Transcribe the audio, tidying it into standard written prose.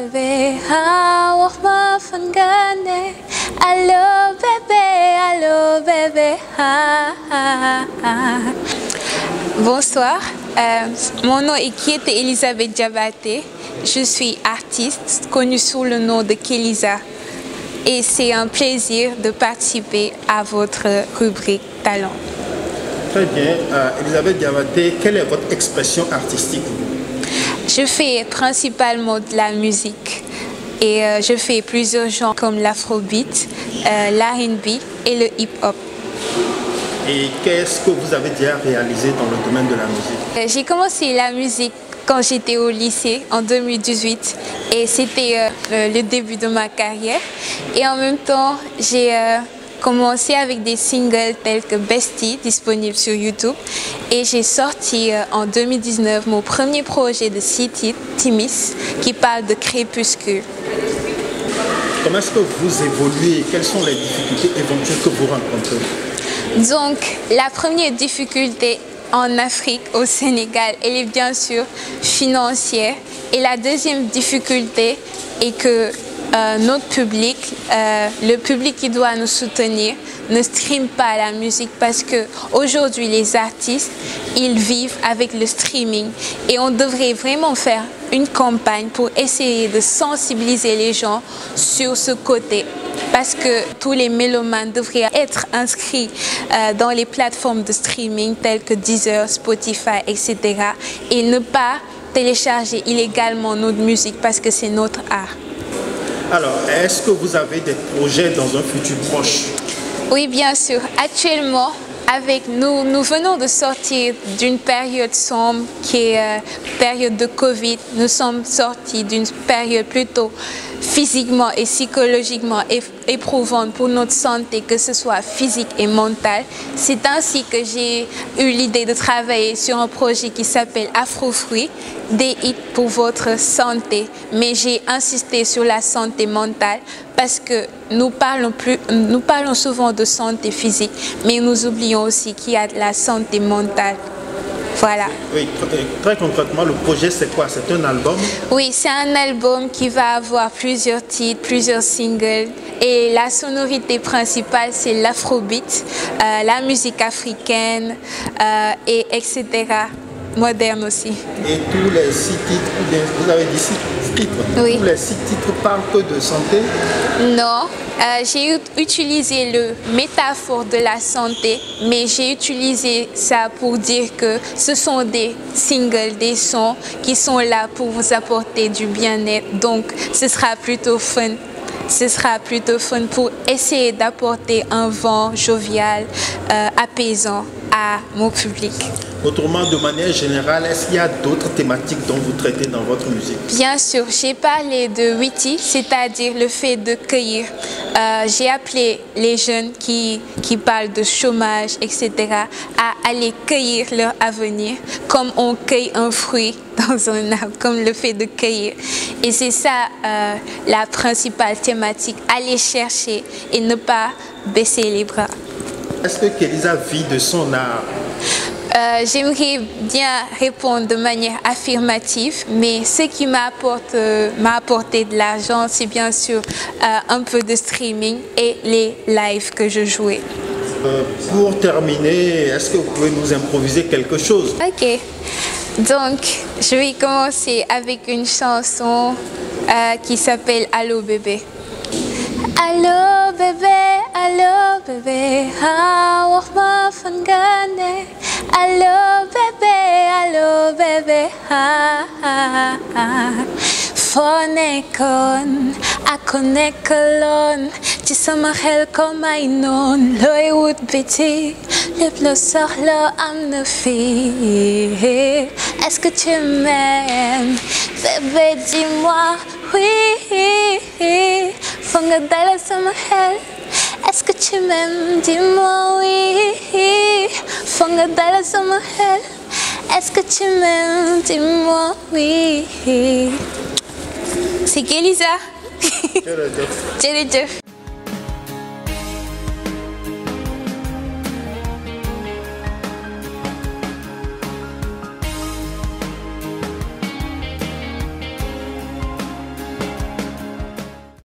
bébé, ah, wax ma fan nga ne. Allo bébé, ah, ah, ah. Bonsoir, mon nom est Kiete Elisabeth Diabaté. Je suis artiste connue sous le nom de Kelisa. Et c'est un plaisir de participer à votre rubrique Talent. Très bien. Elisabeth Diabaté, quelle est votre expression artistique? Je fais principalement de la musique et je fais plusieurs genres comme l'afrobeat, l'R&B et le hip-hop. Et qu'est-ce que vous avez déjà réalisé dans le domaine de la musique? J'ai commencé la musique quand j'étais au lycée en 2018 et c'était le début de ma carrière. Et en même temps, j'ai commencé avec des singles tels que Bestie, disponible sur YouTube. Et j'ai sorti en 2019 mon premier projet de 6 titres, Timis, qui parle de crépuscule. Comment est-ce que vous évoluez? Quelles sont les difficultés éventuelles que vous rencontrez? Donc, la première difficulté en Afrique, au Sénégal, elle est bien sûr financière. Et la deuxième difficulté est que notre public, le public qui doit nous soutenir, ne stream pas la musique parce que aujourd'hui les artistes, ils vivent avec le streaming et on devrait vraiment faire une campagne pour essayer de sensibiliser les gens sur ce côté. Parce que tous les mélomanes devraient être inscrits dans les plateformes de streaming telles que Deezer, Spotify, etc. Et ne pas télécharger illégalement notre musique parce que c'est notre art. Alors, est-ce que vous avez des projets dans un futur proche? Oui, bien sûr. Actuellement, avec nous venons de sortir d'une période sombre qui est période de Covid. Nous sommes sortis d'une période plutôt physiquement et psychologiquement éprouvante pour notre santé, que ce soit physique et mentale. C'est ainsi que j'ai eu l'idée de travailler sur un projet qui s'appelle Afrofruit, des hits pour votre santé. Mais j'ai insisté sur la santé mentale parce que nous parlons souvent de santé physique, mais nous oublions aussi qu'il y a de la santé mentale. Voilà. Oui, très concrètement, le projet c'est quoi? C'est un album? Oui, c'est un album qui va avoir plusieurs titres, plusieurs singles. Et la sonorité principale, c'est l'afrobeat, la musique africaine, et etc. Moderne aussi. Et tous les 6 titres, ou bien vous avez dit 6 titres, oui. Tous les 6 titres parlent que de santé? Non, j'ai utilisé le métaphore de la santé, mais j'ai utilisé ça pour dire que ce sont des singles, des sons qui sont là pour vous apporter du bien-être. Donc, ce sera plutôt fun. Ce sera plutôt fun pour essayer d'apporter un vent jovial, apaisant à mon public. Autrement, de manière générale, est-ce qu'il y a d'autres thématiques dont vous traitez dans votre musique? Bien sûr, j'ai parlé de Witty, c'est-à-dire le fait de cueillir. J'ai appelé les jeunes qui parlent de chômage, etc., à aller cueillir leur avenir, comme on cueille un fruit dans un arbre, comme le fait de cueillir. Et c'est ça la principale thématique, aller chercher et ne pas baisser les bras. Est-ce que Kelisa vit de son art? J'aimerais bien répondre de manière affirmative, mais ce qui m'a apporté de l'argent, c'est bien sûr un peu de streaming et les lives que je jouais. Pour terminer, est-ce que vous pouvez nous improviser quelque chose? Ok, donc je vais commencer avec une chanson qui s'appelle Allo bébé. Allo bébé, ah, wax ma fan nga ne. Allo bébé, ah, ah, ah. Foo nekkoon ako nekkaloon ci sama xel ko may noon looy wut biti lépp loo soxla am na fii. Est-ce que tu m'aimes, bébé, dis-moi oui. Foo nga dalal sama xel. Est-ce que tu m'aimes, dis-moi oui. Foo nga dalal sama xel. Est-ce que tu m'aimes, dis-moi oui. C'est Kelisa. Jërëjëf. Jërëjëf.